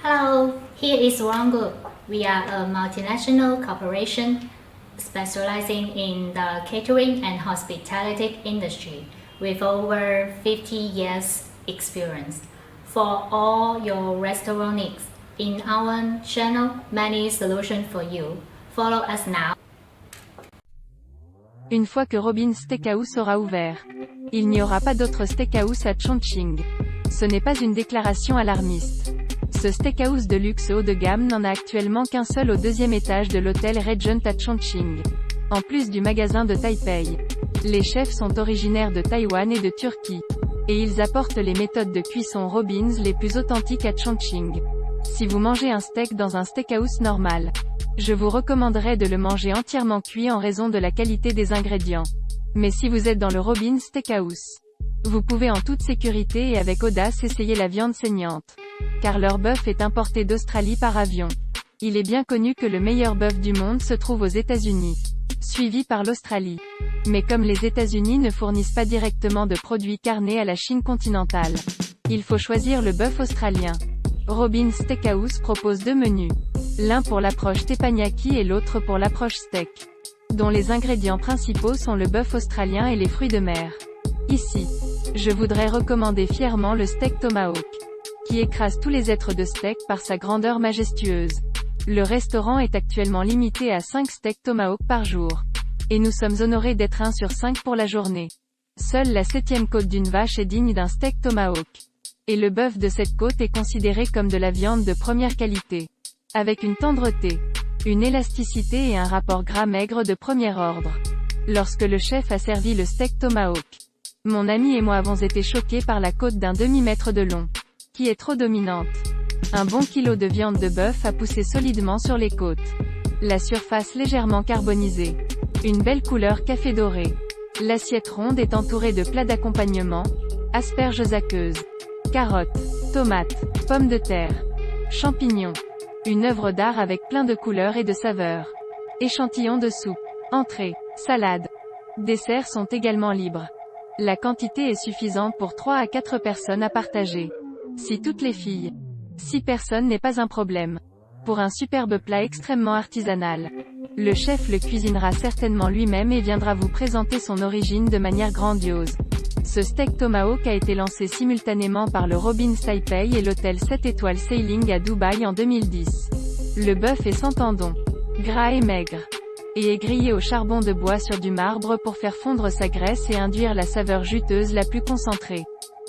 Hello, here is One Group. We are a multinational corporation specializing in the catering and hospitality industry with over 50 years experience. For all your restaurant needs, in our channel, many solutions for you. Follow us now. Une fois que Robin's Steakhouse aura ouvert, il n'y aura pas d'autre steakhouse à Chongqing. Ce n'est pas une déclaration alarmiste. Ce steakhouse de luxe haut de gamme n'en a actuellement qu'un seul au deuxième étage de l'hôtel Regent à Chongqing. En plus du magasin de Taipei. Les chefs sont originaires de Taïwan et de Turquie. Et ils apportent les méthodes de cuisson Robin's les plus authentiques à Chongqing. Si vous mangez un steak dans un steakhouse normal, je vous recommanderais de le manger entièrement cuit en raison de la qualité des ingrédients. Mais si vous êtes dans le Robin's Steakhouse, vous pouvez en toute sécurité et avec audace essayer la viande saignante. Car leur bœuf est importé d'Australie par avion. Il est bien connu que le meilleur bœuf du monde se trouve aux États-Unis, suivi par l'Australie. Mais comme les États-Unis ne fournissent pas directement de produits carnés à la Chine continentale, il faut choisir le bœuf australien. Robin's Steakhouse propose deux menus. L'un pour l'approche teppanyaki et l'autre pour l'approche steak, dont les ingrédients principaux sont le bœuf australien et les fruits de mer. Ici, je voudrais recommander fièrement le steak tomahawk, qui écrase tous les êtres de steak par sa grandeur majestueuse. Le restaurant est actuellement limité à 5 steaks tomahawk par jour. Et nous sommes honorés d'être 1 sur 5 pour la journée. Seule la 7e côte d'une vache est digne d'un steak tomahawk. Et le bœuf de cette côte est considéré comme de la viande de première qualité. Avec une tendreté, une élasticité et un rapport gras-maigre de premier ordre. Lorsque le chef a servi le steak tomahawk, mon ami et moi avons été choqués par la côte d'un demi-mètre de long, qui est trop dominante. Un bon kilo de viande de bœuf a poussé solidement sur les côtes. La surface légèrement carbonisée. Une belle couleur café doré. L'assiette ronde est entourée de plats d'accompagnement, asperges aqueuses, carottes, tomates, pommes de terre, champignons. Une œuvre d'art avec plein de couleurs et de saveurs. Échantillons de soupe, entrées, salades. Desserts sont également libres. La quantité est suffisante pour 3 à 4 personnes à partager. Si toutes les filles, 6 personnes n'est pas un problème. Pour un superbe plat extrêmement artisanal. Le chef le cuisinera certainement lui-même et viendra vous présenter son origine de manière grandiose. Ce steak tomahawk a été lancé simultanément par le Robin's Taipei et l'hôtel 7 étoiles Sailing à Dubaï en 2010. Le bœuf est sans tendons, gras et maigre, et est grillé au charbon de bois sur du marbre pour faire fondre sa graisse et induire la saveur juteuse la plus concentrée,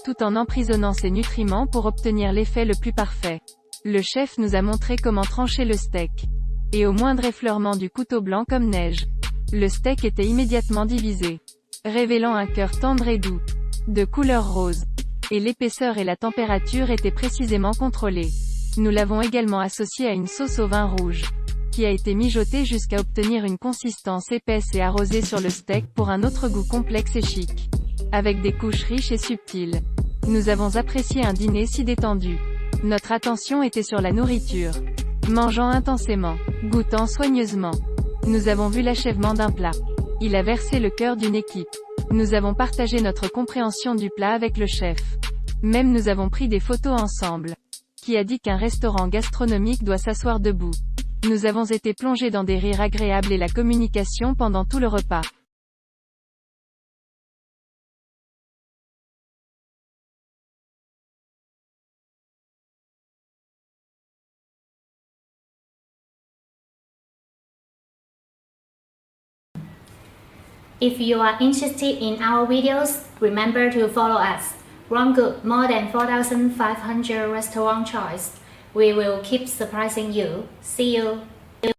tout en emprisonnant ses nutriments pour obtenir l'effet le plus parfait. Le chef nous a montré comment trancher le steak. Et au moindre effleurement du couteau blanc comme neige, le steak était immédiatement divisé, révélant un cœur tendre et doux, de couleur rose. Et l'épaisseur et la température étaient précisément contrôlées. Nous l'avons également associé à une sauce au vin rouge, qui a été mijotée jusqu'à obtenir une consistance épaisse et arrosée sur le steak pour un autre goût complexe et chic, avec des couches riches et subtiles. Nous avons apprécié un dîner si détendu. Notre attention était sur la nourriture. Mangeant intensément, goûtant soigneusement. Nous avons vu l'achèvement d'un plat. Il a versé le cœur d'une équipe. Nous avons partagé notre compréhension du plat avec le chef. Même nous avons pris des photos ensemble. Qui a dit qu'un restaurant gastronomique doit s'asseoir debout? Nous avons été plongés dans des rires agréables et la communication pendant tout le repas. If you are interested in our videos, remember to follow us. One Group, more than 4,500 restaurant choice. We will keep surprising you. See you.